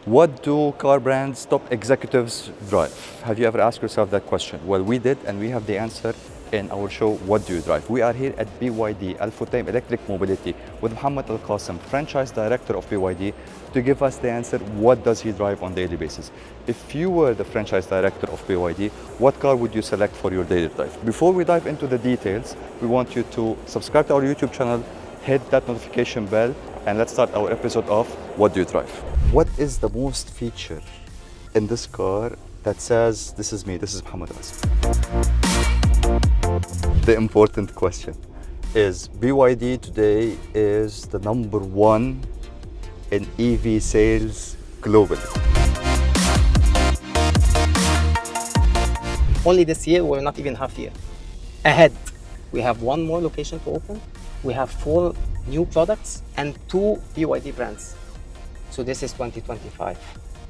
What do car brands' top executives drive? Have you ever asked yourself that question? Well, we did, and we have the answer in our show, What Do You Drive? We are here at BYD, Futtaim Electric Mobility, with Mohamed Kassem, franchise director of BYD, to give us the answer, what does he drive on a daily basis? If you were the franchise director of BYD, what car would you select for your daily drive? Before we dive into the details, we want you to subscribe to our YouTube channel, hit that notification bell, and let's start our episode of What Do You Drive? What is the most feature in this car that says, this is me, this is Mohamed Kassem? The important question is, BYD today is the number one in EV sales globally. Only this year, we're not even half year ahead. We have one more location to open. We have 4 new products and 2 BYD brands. So this is 2025.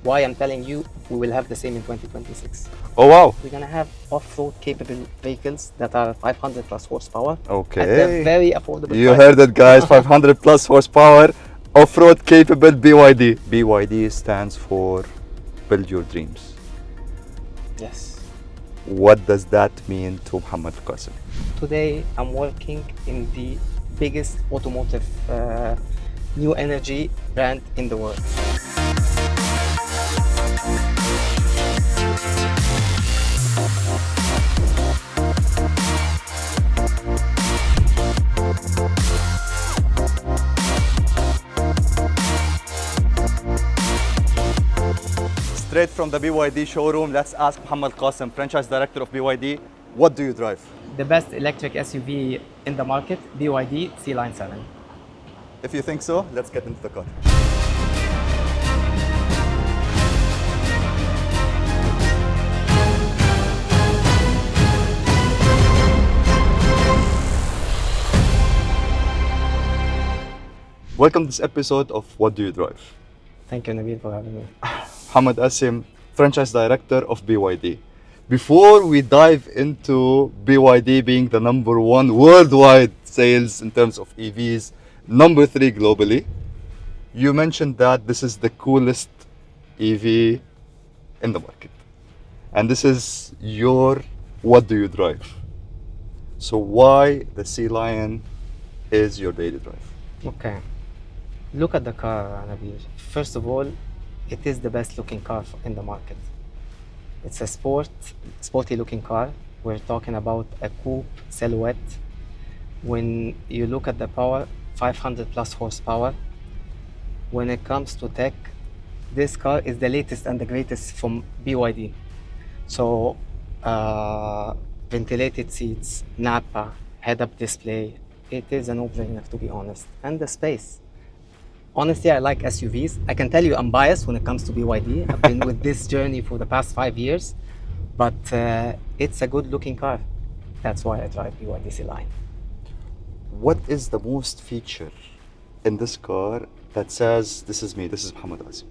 Why I'm telling you, we will have the same in 2026. Oh wow! We're gonna have off-road capable vehicles that are 500 plus horsepower. Okay. At a very affordable You price. heard it, guys. 500 plus horsepower, off-road capable BYD. BYD stands for Build Your Dreams. Yes. What does that mean to Mohamed Kassem? Today, I'm working in the biggest automotive new energy brand in the world. Straight from the BYD showroom, let's ask Mohamed Kassem, franchise director of BYD, what do you drive? The best electric SUV in the market, BYD C-Line 7. If you think so, let's get into the car. Welcome to this episode of What Do You Drive? Thank you, Nabil, for having me. Mohamed Kassem, franchise director of BYD. Before we dive into BYD being the number one worldwide sales in terms of EVs, number 3 globally, you mentioned that this is the coolest EV in the market. And this is your What Do You Drive? So why the Sea Lion is your daily drive? Okay. Look at the car, Nabil. First of all, it is the best looking car in the market. It's a sporty looking car. We're talking about a coupe silhouette. When you look at the power, 500 plus horsepower. When it comes to tech, this car is the latest and the greatest from BYD. So, ventilated seats, Napa, head-up display. It is a no-brainer, to be honest. And the space. Honestly, I like SUVs. I can tell you I'm biased when it comes to BYD. I've been with this journey for the past 5 years, but it's a good-looking car. That's why I drive BYD C-Line. What is the most feature in this car that says, this is me, this is Mohamed Kassem?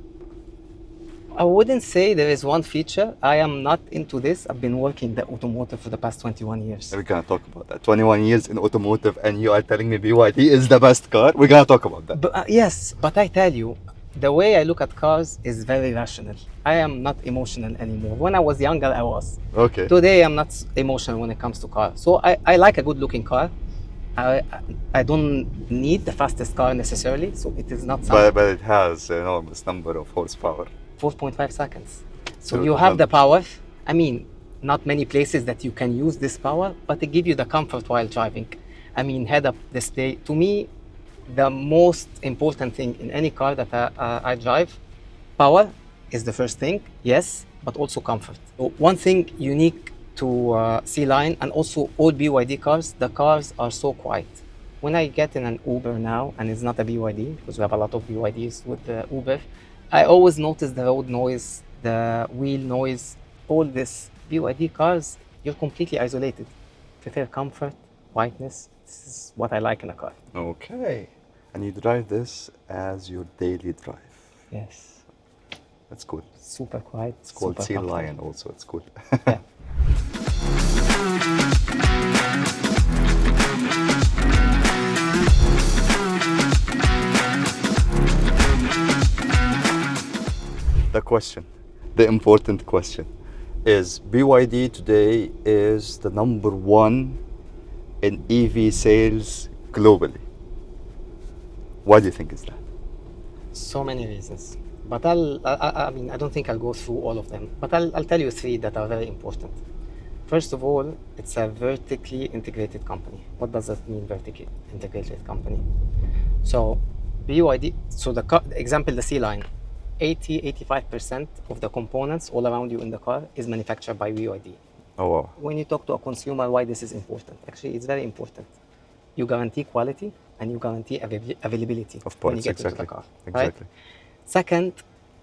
I wouldn't say there is one feature. I am not into this. I've been working the automotive for the past 21 years. We're gonna talk about that. 21 years in automotive and you are telling me BYD is the best car? We're gonna talk about that. But, yes, but I tell you, the way I look at cars is very rational. I am not emotional anymore. When I was younger, I was. Okay. Today, I'm not emotional when it comes to cars. So I like a good-looking car. I don't need the fastest car necessarily, so it is not something. But it has an enormous number of horsepower. 4.5 seconds. So So you have the power. I mean, not many places that you can use this power, but it gives you the comfort while driving. I mean, head-up display. To me, the most important thing in any car that I drive, power is the first thing, yes, but also comfort. So one thing unique to C-Line and also all BYD cars, the cars are so quiet. When I get in an Uber now, and it's not a BYD, because we have a lot of BYDs with the Uber, I always notice the road noise, the wheel noise, all this. BYD cars, you're completely isolated. Prefer comfort, quietness. This is what I like in a car. Okay. And you drive this as your daily drive. Yes. That's cool. Super quiet. It's called super Sea comfortable. Lion also. It's cool. Yeah. the question, the important question, is BYD today is the number one in EV sales globally. Why do you think is that? So many reasons. But I mean, I don't think I'll go through all of them. But I'll tell you three that are very important. First of all, it's a vertically integrated company. What does that mean, vertically integrated company? So BYD, so the example, the C-Line, 85% of the components all around you in the car is manufactured by BYD. Oh, wow. When you talk to a consumer why this is important, actually it's very important. You guarantee quality and you guarantee availability Of when you parts, get into exactly. the car. Exactly. Right? Second,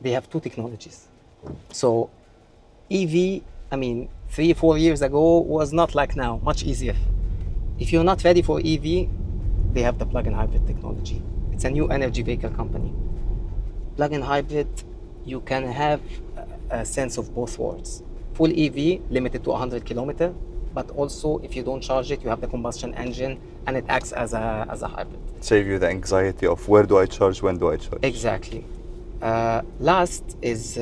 they have two technologies. So EV, I mean, 3-4 years ago was not like now, much easier. If you're not ready for EV, they have the plug-in hybrid technology. It's a new energy vehicle company. Plug-in hybrid, you can have a sense of both worlds. Full EV, limited to 100 kilometers, but also if you don't charge it, you have the combustion engine and it acts as a hybrid. Save you the anxiety of where do I charge, when do I charge? Exactly. Last is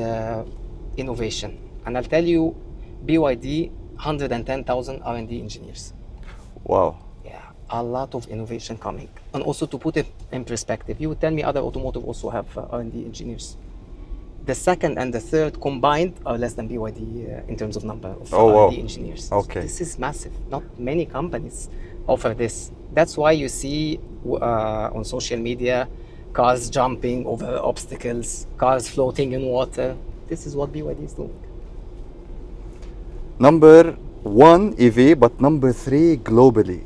innovation. And I'll tell you, BYD, 110,000 R&D engineers. Wow. Yeah, a lot of innovation coming. And also to put it in perspective, you would tell me other automotive also have R&D engineers. The second and the third combined are less than BYD in terms of number of R&D engineers. Okay. This is massive. Not many companies offer this. That's why you see on social media cars jumping over obstacles, cars floating in water. This is what BYD is doing. Number one EV, but number three globally.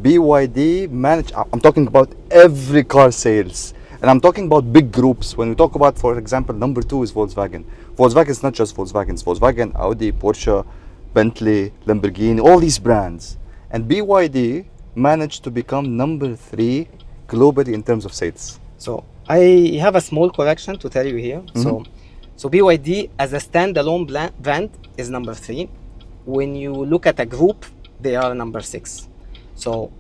BYD managed, I'm talking about every car sales. And I'm talking about big groups. When we talk about, for example, number two is Volkswagen. Volkswagen is not just Volkswagen. It's Volkswagen, Audi, Porsche, Bentley, Lamborghini, all these brands. And BYD managed to become number three globally in terms of sales. So I have a small correction to tell you here. Mm-hmm. So BYD as a standalone brand is number three. When you look at a group, they are number six. So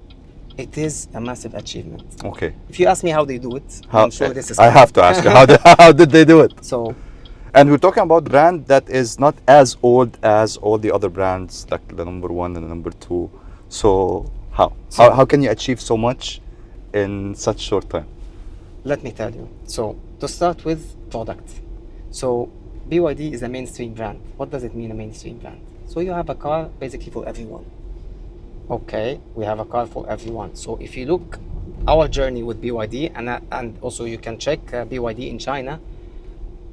it is a massive achievement. Okay. If you ask me how they do it, I'm sure this is I have to ask you, how did they do it? So, and we're talking about brand that is not as old as all the other brands, like the number one and the number two. So how can you achieve so much in such short time? Let me tell you. So to start with, product. So BYD is a mainstream brand. What does it mean, a mainstream brand? So you have a car basically for everyone. Okay, we have a car for everyone. So if you look our journey with BYD, and also you can check BYD in China,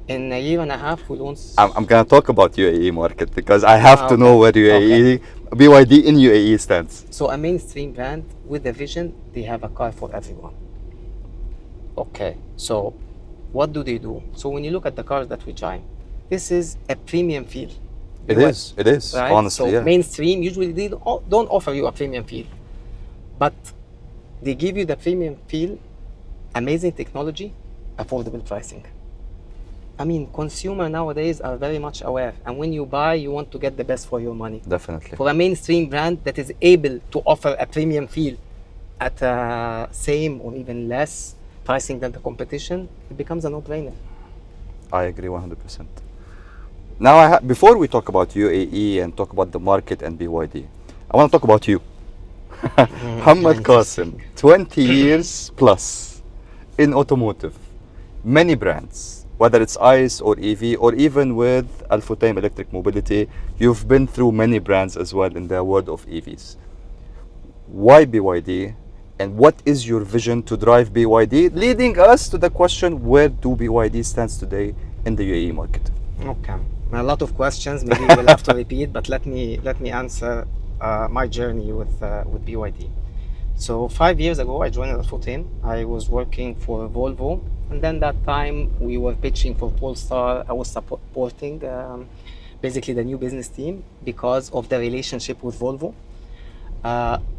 in a year and a half we launched... I'm going to talk about UAE market because I have to know where BYD in UAE stands. So a mainstream brand with a vision, they have a car for everyone. Okay, so what do? So when you look at the cars that we drive, this is a premium feel. It is, right? Honestly, so mainstream, usually they don't offer you a premium feel, but they give you the premium feel, amazing technology, affordable pricing. I mean, consumers nowadays are very much aware, and when you buy, you want to get the best for your money. Definitely. For a mainstream brand that is able to offer a premium feel at same or even less pricing than the competition, it becomes a no-brainer. I agree 100%. Now, before we talk about UAE and talk about the market and BYD, I want to talk about you. Mohamed Kassem, 20 years plus in automotive, many brands, whether it's ICE or EV, or even with Futtaim Electric Mobility, you've been through many brands as well in the world of EVs. Why BYD? And what is your vision to drive BYD, leading us to the question, where do BYD stands today in the UAE market? Okay, a lot of questions. Maybe we'll have to repeat, but let me answer my journey with BYD. So 5 years ago, I joined Futtaim. I was working for Volvo, and then that time we were pitching for Polestar. I was supporting basically the new business team because of the relationship with Volvo.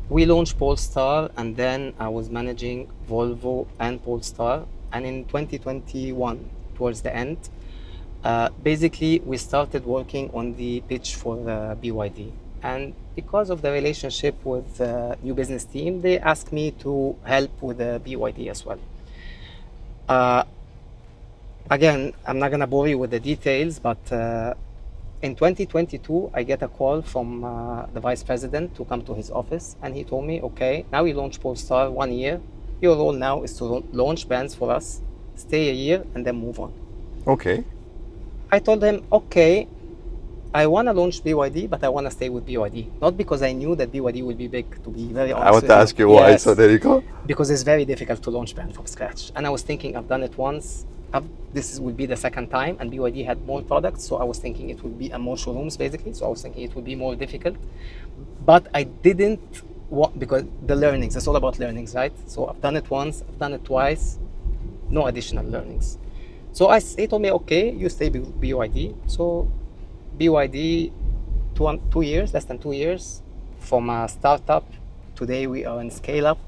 We launched Polestar, and then I was managing Volvo and Polestar. And in 2021, towards the end, basically we started working on the pitch for BYD. And because of the relationship with the new business team, they asked me to help with the BYD as well. Again, I'm not gonna bore you with the details, but in 2022, I get a call from the vice president to come to his office, and he told me, okay, now you launch Polestar 1 year. Your role now is to launch brands for us, stay a year, and then move on. Okay. I told him, okay, I want to launch BYD, but I want to stay with BYD. Not because I knew that BYD will be big, to be very honest. I want to ask you why, so there you go. Because it's very difficult to launch brand from scratch. And I was thinking, I've done it once. This will be the second time, and BYD had more products, so I was thinking it would be more showrooms, basically. So I was thinking it would be more difficult. But I didn't want, because the learnings, it's all about learnings, right? So I've done it once, I've done it twice, no additional learnings. So he told me, okay, you stay with BYD. So BYD, 2 years, less than 2 years, from a startup. Today we are in scale-up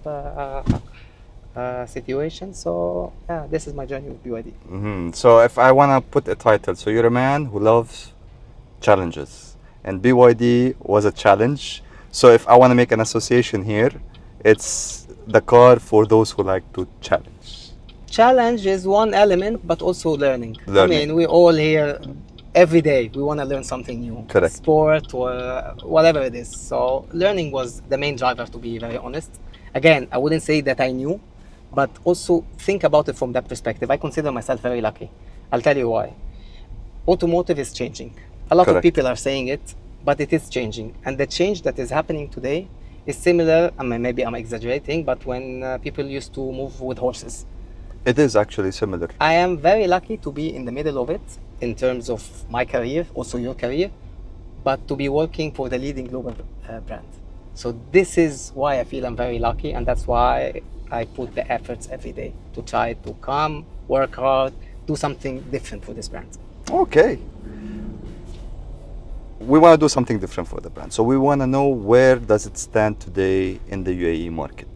situation. So yeah, this is my journey with BYD. Mm-hmm. So if I want to put a title, so you're a man who loves challenges, and BYD was a challenge. So if I want to make an association here, it's the car for those who like to challenge. Challenge is one element, but also learning. I mean, we all here every day. We want to learn something new. Correct. Sport or whatever it is. So learning was the main driver, to be very honest. Again, I wouldn't say that I knew, but also think about it from that perspective. I consider myself very lucky. I'll tell you why. Automotive is changing. A lot of people are saying it, but it is changing. And the change that is happening today is similar, I mean, maybe I'm exaggerating, but when people used to move with horses. It is actually similar. I am very lucky to be in the middle of it in terms of my career, also your career, but to be working for the leading global brand. So this is why I feel I'm very lucky, and that's why I put the efforts every day to try to come, work hard, do something different for this brand. Okay. We want to do something different for the brand. So we want to know, where does it stand today in the UAE market?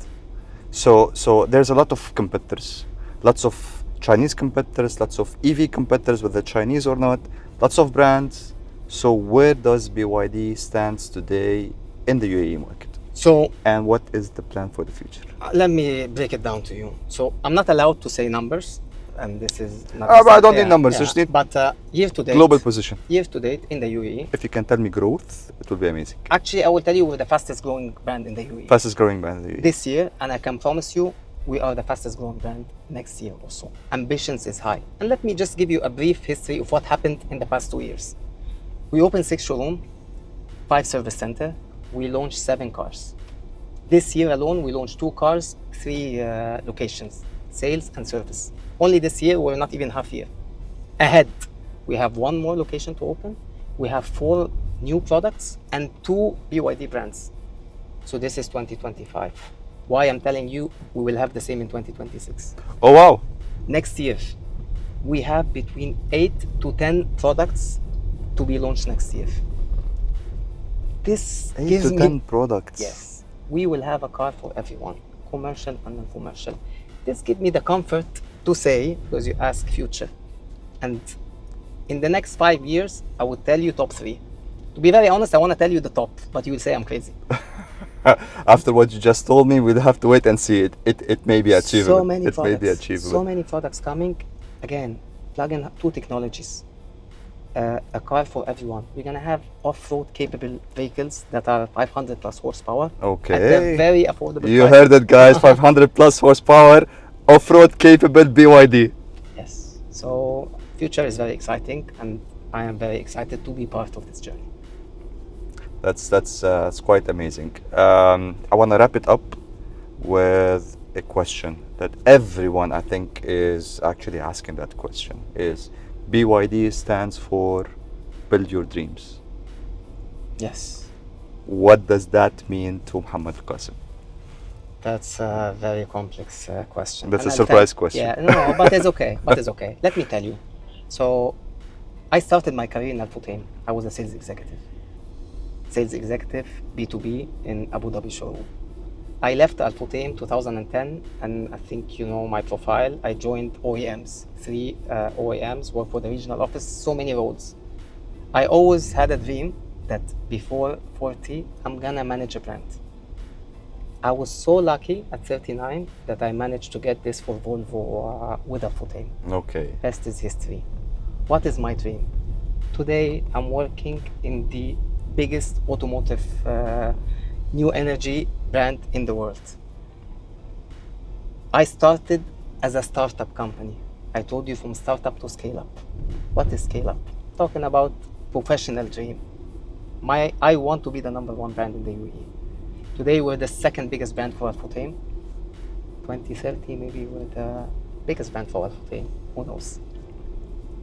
So there's a lot of competitors, lots of Chinese competitors, lots of EV competitors, whether Chinese or not, lots of brands. So where does BYD stands today in the UAE market? So, and what is the plan for the future? Let me break it down to you. So I'm not allowed to say numbers, and this is not. I don't need numbers. Just need but year to date, global position. Year to date in the UAE. If you can tell me growth, it will be amazing. Actually, I will tell you we're the fastest growing brand in the UAE. Fastest growing brand in the UAE. This year, and I can promise you, we are the fastest growing brand next year also. Ambitions is high. And let me just give you a brief history of what happened in the past 2 years. We opened 6 showrooms, 5 service centers. We launched 7 cars. This year alone, we launched 2 cars, 3 locations, sales and service. Only this year, we're not even half year ahead. We have 1 more location to open. We have 4 new products and 2 BYD brands. So this is 2025. Why I'm telling you, we will have the same in 2026. Oh, wow. Next year, we have between 8 to 10 products to be launched next year. This 8 gives to me 10 products. Yes. We will have a car for everyone, commercial and non-commercial. This gives me the comfort to say, because you ask future. And in the next 5 years, I would tell you top 3. To be very honest, I want to tell you the top, but you will say I'm crazy. After what you just told me, we'll have to wait and see. It may be achievable. So many products, may be achievable. So many products coming. Again, plug in 2 technologies. A car for everyone. We're going to have off-road capable vehicles that are 500 plus horsepower. Okay. At a very affordable You price. heard it, guys. 500 plus horsepower, off-road capable BYD. Yes. So future is very exciting, and I am very excited to be part of this journey. That's quite amazing. I want to wrap it up with a question that everyone, I think, is actually asking. That question is, BYD stands for Build Your Dreams. Yes. What does that mean to Mohamed Kassem? That's a very complex question. That's a surprise question. Yeah, no, but it's okay. But it's okay. Let me tell you. So, I started my career in Futtaim. I was a sales executive. Sales executive, B2B in Abu Dhabi showroom. I left Futtaim 2010, and I think you know my profile. I joined OEMs, 3 OEMs, worked for the regional office, so many roles. I always had a dream that before 40, I'm gonna manage a brand. I was so lucky at 39 that I managed to get this for Volvo with a Futtaim. Okay. Rest is history. What is my dream? Today I'm working in the biggest automotive new energy brand in the world. I started as a startup company. I told you from startup to scale up. What is scale up? Talking about professional dream. I want to be the number one brand in the UAE. Today we're the second biggest brand for Al-Futtaim. 2030 maybe we're the biggest brand for Al-Futtaim. Who knows?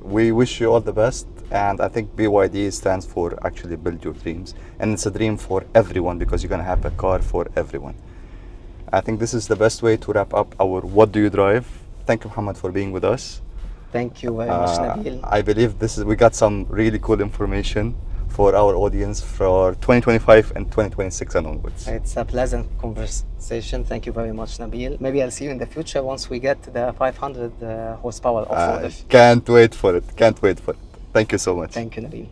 We wish you all the best, and I think BYD stands for actually build your dreams, and it's a dream for everyone because you're going to have a car for everyone. I think this is the best way to wrap up our What Do You Drive? Thank you, Mohamed, for being with us. Thank you very much, Nabil. I believe we got some really cool information for our audience for 2025 and 2026 and onwards. It's a pleasant conversation. Thank you very much, Nabil. Maybe I'll see you in the future once we get to the 500 horsepower off-roader. Can't wait for it. Thank you so much. Thank you, Nabil.